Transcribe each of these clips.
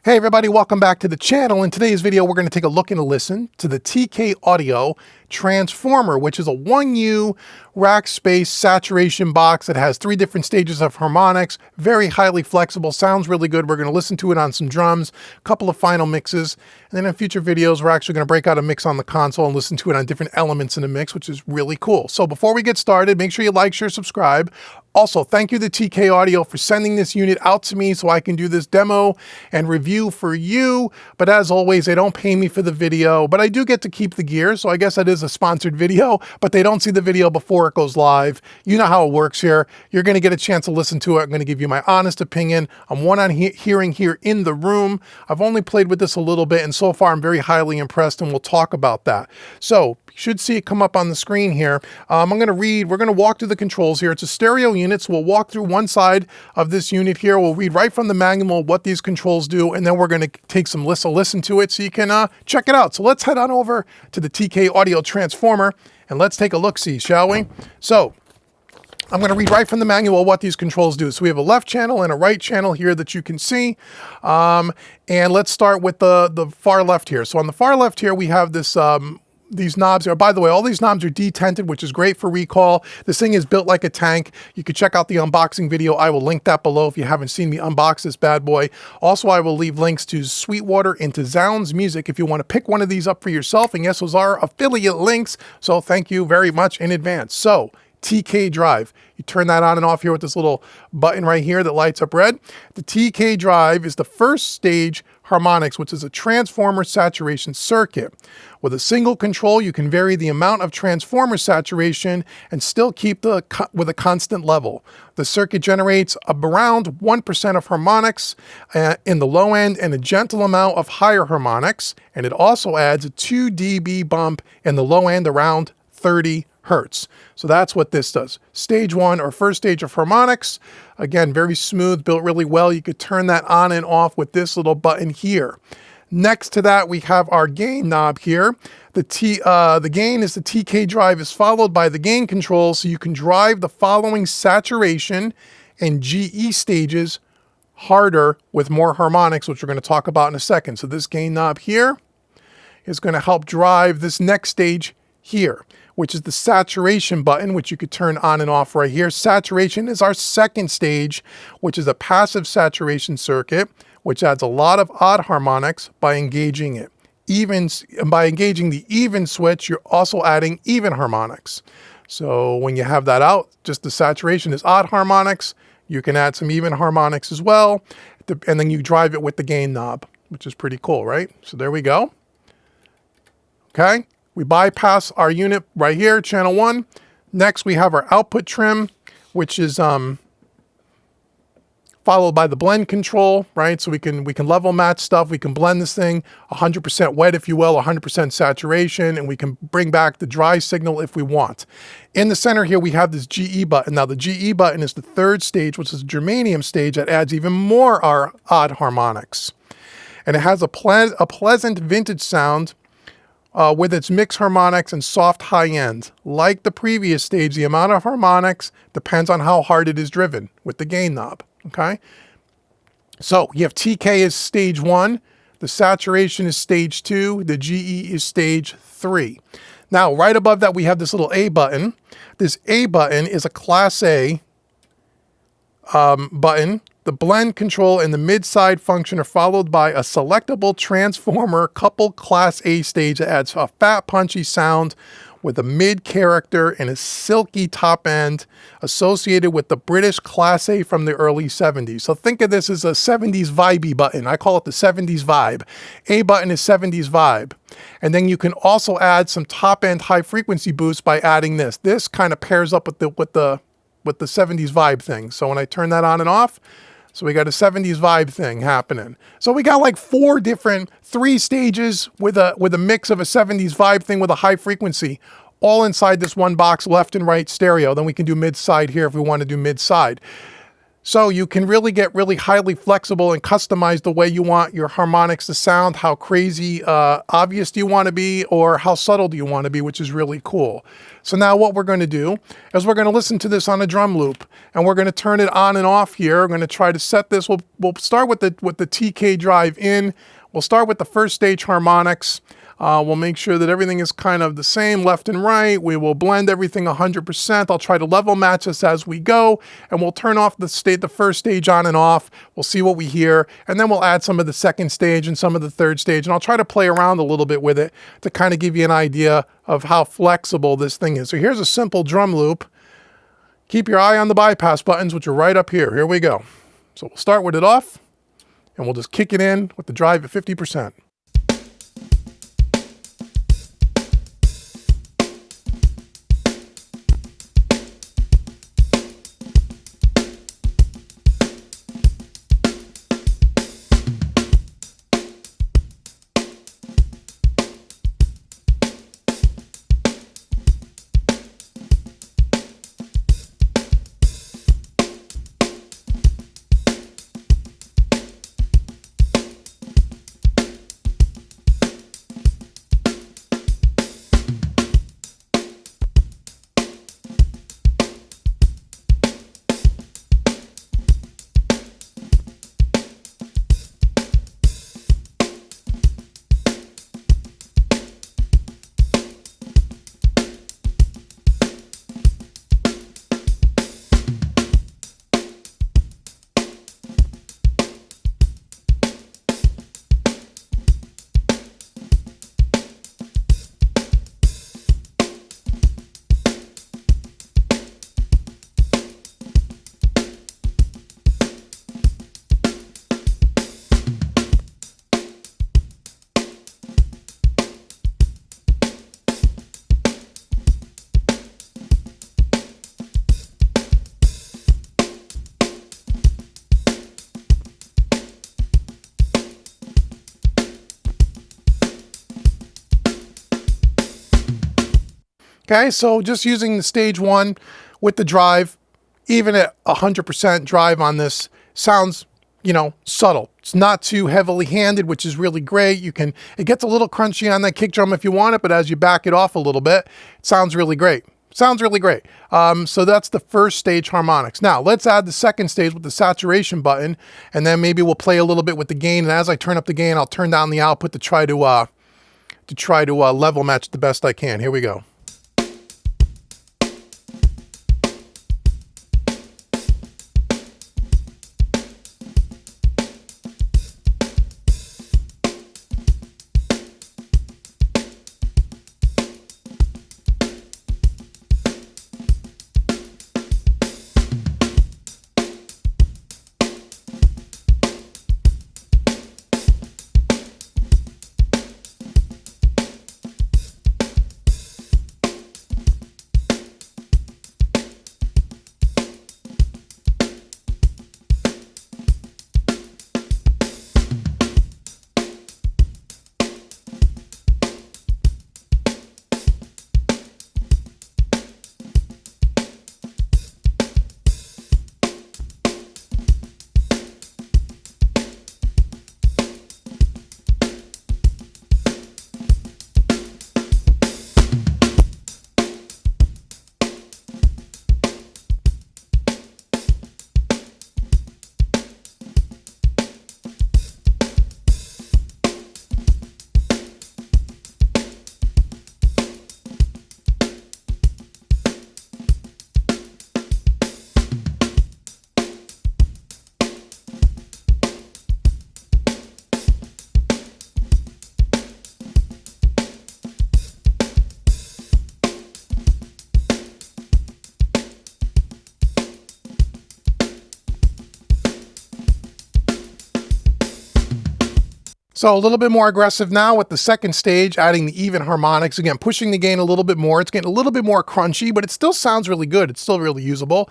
Hey everybody, welcome back to the channel. In today's video, we're going to take a look and a listen to the TK Audio Transformer, which is a 1U rack space saturation box that has 3 different stages of harmonics, very highly flexible, sounds really good. We're going to listen to it on some drums, a couple of final mixes, and then in future videos, we're actually going to break out a mix on the console and listen to it on different elements in the mix, which is really cool. So before we get started, make sure you like, share, subscribe. Also, thank you to TK Audio for sending this unit out to me so I can do this demo and review for you. But as always, they don't pay me for the video, but I do get to keep the gear. So I guess that is a sponsored video, but they don't see the video before it goes live. You know how it works here. You're going to get a chance to listen to it. I'm going to give you my honest opinion on what I'm hearing here in the room. I've only played with this a little bit, and so far I'm very highly impressed, and we'll talk about that. So you should see it come up on the screen here. We're going to walk through the controls here. It's a stereo unit, so we'll walk through one side of this unit here. We'll read right from the manual what these controls do, and then we're going to take some listen to it so you can check it out. So let's head on over to the TK Audio Transformer, and let's take a look-see, shall we? So I'm going to read right from the manual what these controls do. So we have a left channel and a right channel here that you can see. And let's start with the far left here. So on the far left here, we have this these knobs are, by the way, all these knobs are detented, which is great for recall. This thing is built like a tank. You can check out the unboxing video. I will link that below if you haven't seen me unbox this bad boy. Also, I will leave links to Sweetwater and to Zounds Music if you want to pick one of these up for yourself. And yes, those are affiliate links. So thank you very much in advance. So TK Drive. You turn that on and off here with this little button right here that lights up red. The TK Drive is the first stage harmonics, which is a transformer saturation circuit. With a single control, you can vary the amount of transformer saturation and still keep with a constant level. The circuit generates around 1% of harmonics in the low end and a gentle amount of higher harmonics. And it also adds a 2 dB bump in the low end around 30 hertz. So that's what this does. Stage 1 or first stage of harmonics. Again, very smooth, built really well. You could turn that on and off with this little button here. Next to that, we have our gain knob here. The gain is the TK Drive is followed by the gain control, so you can drive the following saturation and GE stages harder with more harmonics, which we're going to talk about in a second. So this gain knob here is going to help drive this next stage here, which is the saturation button, which you could turn on and off right here. Saturation is our second stage, which is a passive saturation circuit, which adds a lot of odd harmonics by engaging it. By engaging the even switch, you're also adding even harmonics. So when you have that out, just the saturation is odd harmonics. You can add some even harmonics as well. And then you drive it with the gain knob, which is pretty cool, right? So there we go. Okay. We bypass our unit right here, channel 1. Next, we have our output trim, which is followed by the blend control, right? So we can level match stuff. We can blend this thing 100% wet, if you will, 100% saturation, and we can bring back the dry signal if we want. In the center here, we have this GE button. Now, the GE button is the third stage, which is a germanium stage that adds even more odd harmonics. And it has a pleasant vintage sound with its mixed harmonics and soft high end. Like the previous stage, the amount of harmonics depends on how hard it is driven with the gain knob, okay? So you have TK is stage 1, the saturation is stage 2, the GE is stage 3. Now, right above that, we have this little A button. This A button is a Class A button. The blend control and the mid-side function are followed by a selectable transformer coupled Class A stage that adds a fat, punchy sound with a mid character and a silky top end associated with the British Class A from the early 70s. So think of this as a 70s vibey button. I call it the 70s vibe. A button is 70s vibe. And then you can also add some top end high frequency boost by adding this. This kind of pairs up with the 70s vibe thing. So when I turn that on and off, so we got a 70s vibe thing happening. So we got like 3 stages with a mix of a 70s vibe thing with a high frequency, all inside this one box, left and right stereo. Then we can do mid-side here if we want to do mid-side. So you can really get really highly flexible and customize the way you want your harmonics to sound, how crazy obvious do you want to be, or how subtle do you want to be, which is really cool. So now what we're going to do is we're going to listen to this on a drum loop, and we're going to turn it on and off here. We're going to try to set this. We'll start with the TK drive in. We'll start with the first stage harmonics. We'll make sure that everything is kind of the same left and right. We will blend everything 100%. I'll try to level match this as we go, and we'll turn off the first stage on and off. We'll see what we hear, and then we'll add some of the second stage and some of the third stage, and I'll try to play around a little bit with it to kind of give you an idea of how flexible this thing is. So here's a simple drum loop. Keep your eye on the bypass buttons, which are right up here. Here we go. So we'll start with it off, and we'll just kick it in with the drive at 50%. Okay, so just using the stage one with the drive, even at 100% drive on this, sounds, subtle. It's not too heavily handed, which is really great. It gets a little crunchy on that kick drum if you want it, but as you back it off a little bit, it sounds really great. Sounds really great. So that's the first stage harmonics. Now let's add the second stage with the saturation button, and then maybe we'll play a little bit with the gain. And as I turn up the gain, I'll turn down the output to try to level match the best I can. Here we go. So a little bit more aggressive now with the second stage, adding the even harmonics. Again, pushing the gain a little bit more. It's getting a little bit more crunchy, but it still sounds really good. It's still really usable.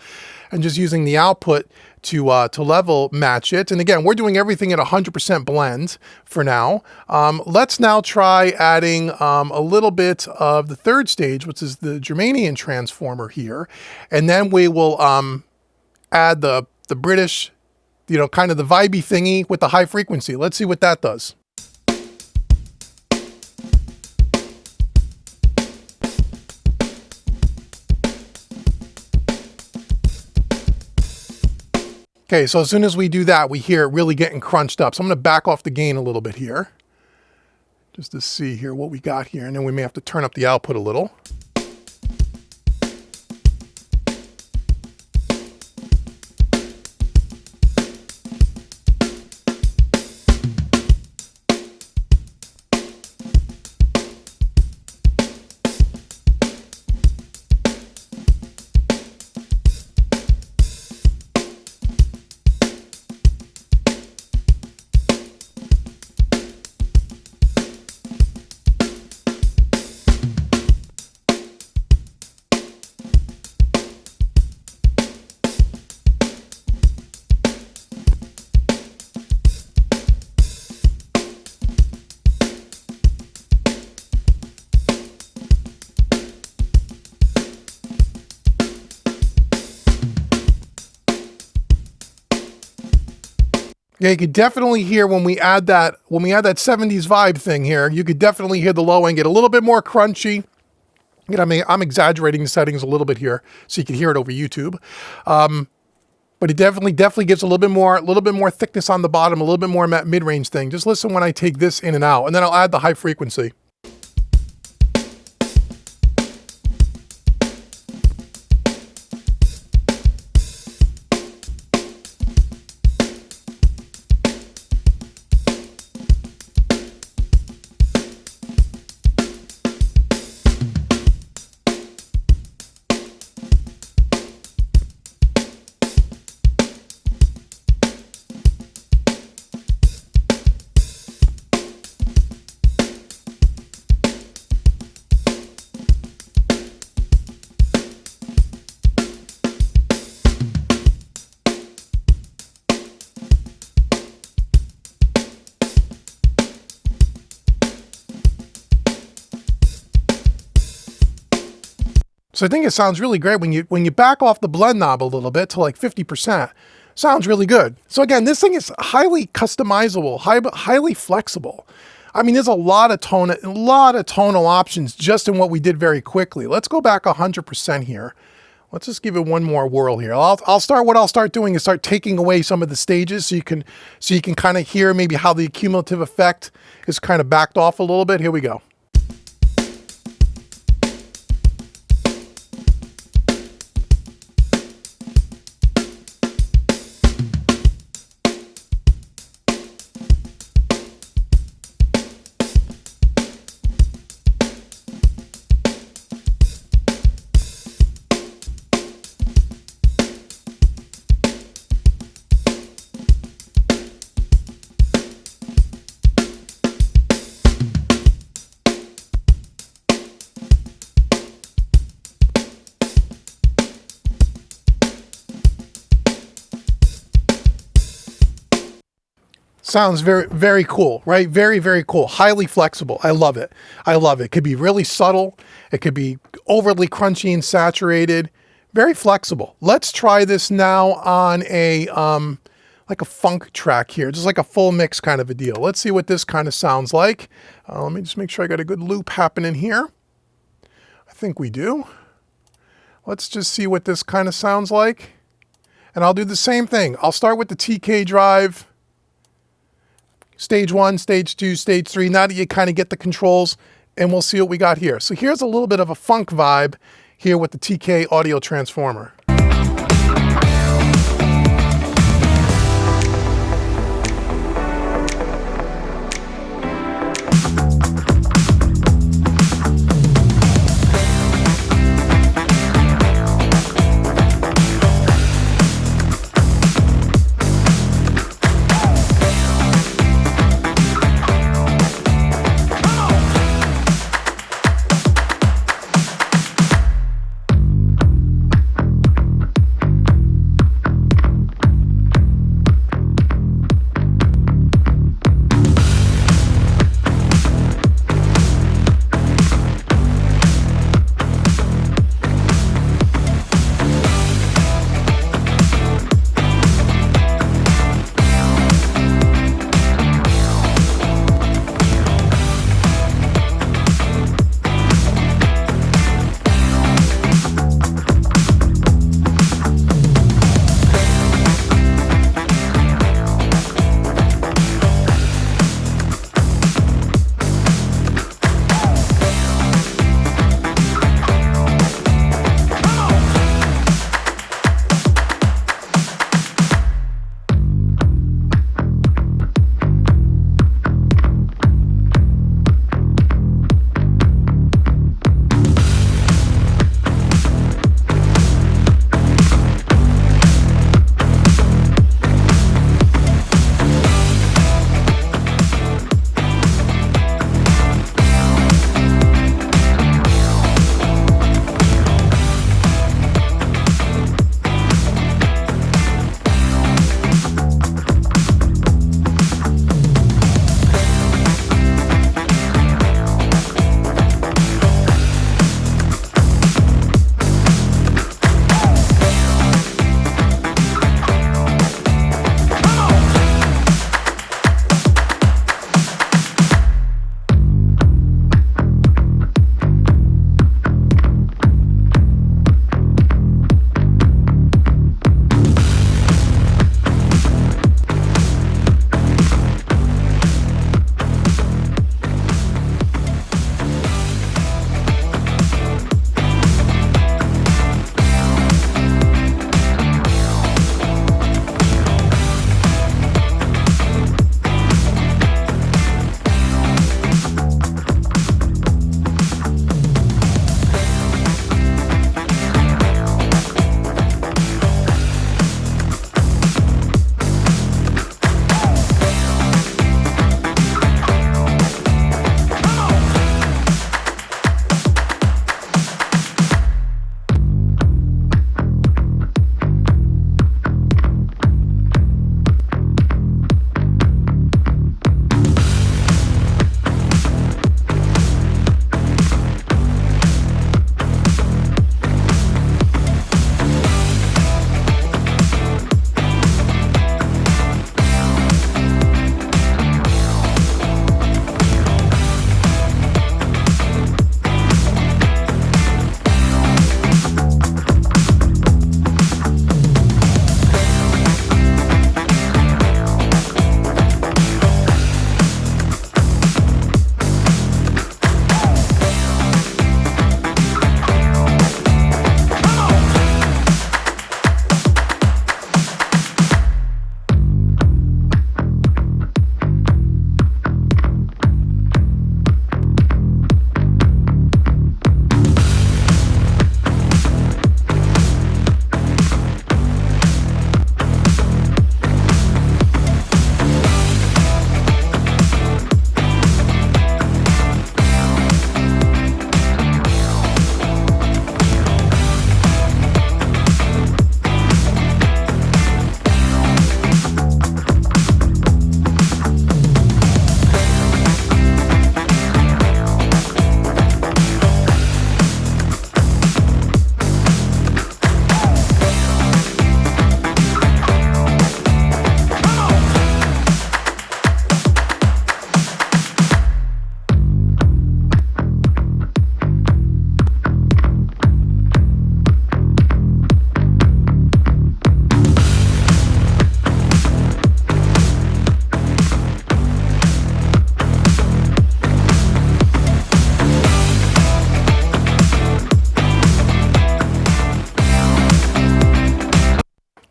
And just using the output to level match it. And again, we're doing everything at 100% blend for now. Let's now try adding a little bit of the third stage, which is the Germanian transformer here. And then we will add the the British, kind of the vibey thingy with the high frequency. Let's see what that does. Okay, so as soon as we do that, we hear it really getting crunched up. So I'm going to back off the gain a little bit here, just to see here what we got here. And then we may have to turn up the output a little. Yeah, you could definitely hear when we add that 70s vibe thing here, you could definitely hear the low end get a little bit more crunchy. I'm exaggerating the settings a little bit here so you can hear it over YouTube. But it definitely gives a little bit more thickness on the bottom, a little bit more mid-range thing. Just listen when I take this in and out, and then I'll add the high frequency. So I think it sounds really great when you back off the blend knob a little bit to like 50%. Sounds really good. So again, this thing is highly customizable, highly flexible. I mean, there's a lot of tonal options just in what we did very quickly. Let's go back 100% here. Let's just give it one more whirl here. I'll start doing is start taking away some of the stages so you can kind of hear maybe how the cumulative effect is kind of backed off a little bit. Here we go. Sounds very, very cool, right? Very, very cool. Highly flexible. I love it. I love it. It could be really subtle. It could be overly crunchy and saturated. Very flexible. Let's try this now on a like a funk track here, just like a full mix kind of a deal. Let's see what this kind of sounds like. Let me just make sure I got a good loop happening here. I think we do. Let's just see what this kind of sounds like. And I'll do the same thing. I'll start with the TK drive. Stage 1, stage 2, stage 3. Now that you kind of get the controls, and we'll see what we got here. So here's a little bit of a funk vibe here with the TK audio transformer.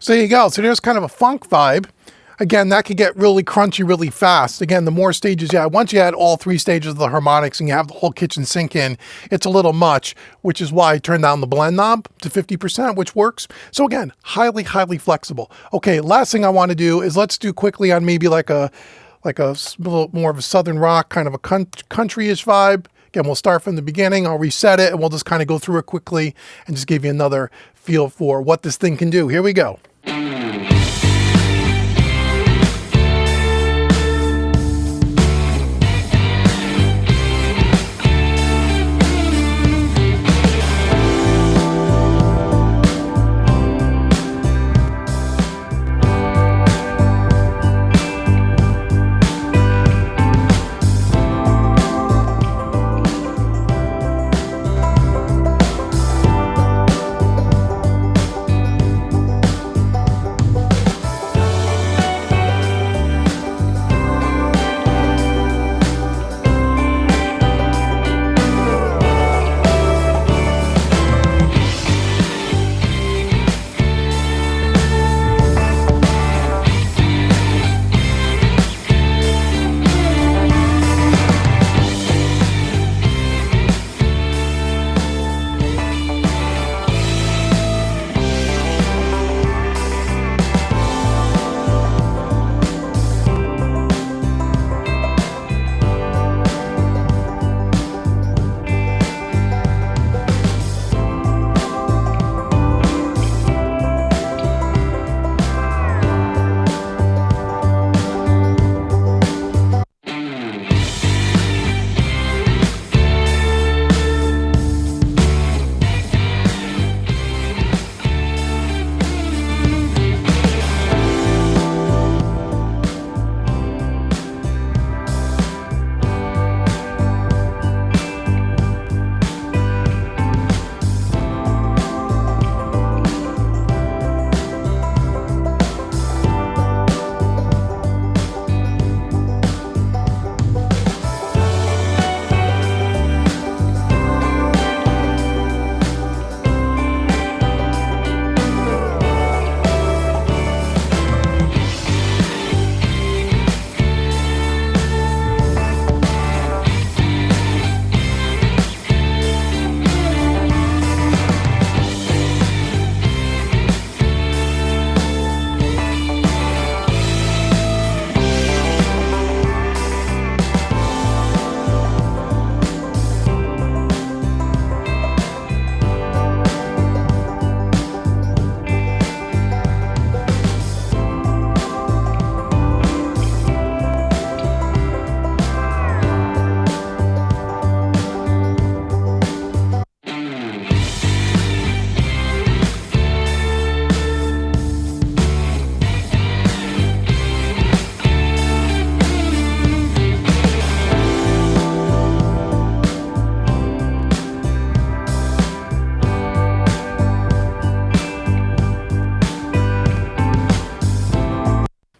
So there you go. So there's kind of a funk vibe. Again, that could get really crunchy really fast. Again, the more stages you add, once you add all 3 stages of the harmonics and you have the whole kitchen sink in, it's a little much, which is why I turned down the blend knob to 50%, which works. So again, highly, highly flexible. Okay, last thing I want to do is let's do quickly on maybe like a little more of a Southern rock, kind of a country-ish vibe. Again, we'll start from the beginning. I'll reset it and we'll just kind of go through it quickly and just give you another feel for what this thing can do. Here we go.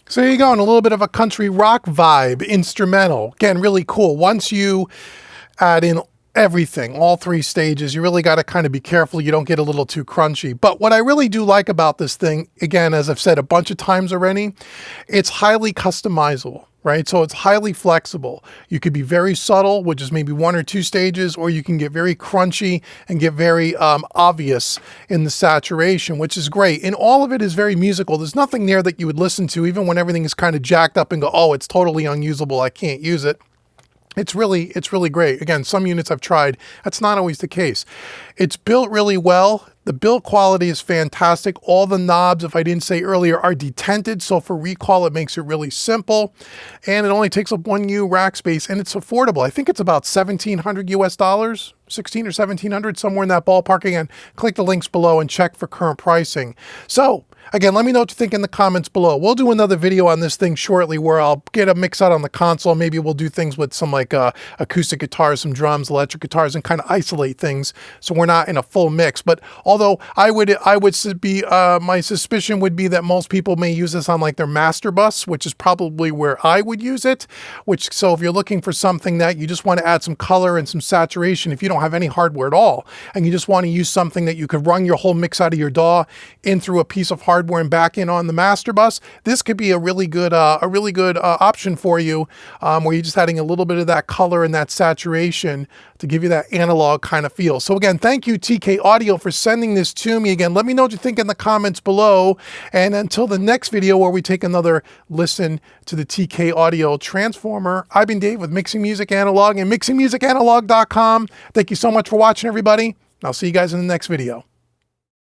So there you go, and a little bit of a country rock vibe, instrumental. Again, really cool. Once you add in everything, all 3 stages, you really got to kind of be careful you don't get a little too crunchy. But what I really do like about this thing, again, as I've said a bunch of times already, it's highly customizable, right? So it's highly flexible. You could be very subtle, which is maybe 1 or 2 stages, or you can get very crunchy and get very obvious in the saturation, which is great. And all of it is very musical. There's nothing there that you would listen to, even when everything is kind of jacked up and go, oh, it's totally unusable, I can't use it. It's really great. Again, some units I've tried, that's not always the case. It's built really well. The build quality is fantastic. All the knobs, if I didn't say earlier, are detented. So for recall, it makes it really simple. And it only takes up 1U rack space, and it's affordable. I think it's about $1,700 US dollars, 16 or 1700, somewhere in that ballpark. Again, click the links below and check for current pricing. So again, let me know what you think in the comments below. We'll do another video on this thing shortly where I'll get a mix out on the console. Maybe we'll do things with some like acoustic guitars, some drums, electric guitars, and kind of isolate things so we're not in a full mix. But all Although my suspicion would be that most people may use this on like their master bus, which is probably where I would use it. So if you're looking for something that you just want to add some color and some saturation, if you don't have any hardware at all, and you just want to use something that you could run your whole mix out of your DAW in through a piece of hardware and back in on the master bus, this could be a really good option for you, where you're just adding a little bit of that color and that saturation to give you that analog kind of feel. So again, thank you TK Audio for sending this to me. Again, let me know what you think in the comments below. And until the next video where we take another listen to the TK Audio Transformer, I've been Dave with Mixing Music Analog and mixingmusicanalog.com. Thank you so much for watching, everybody. I'll see you guys in the next video.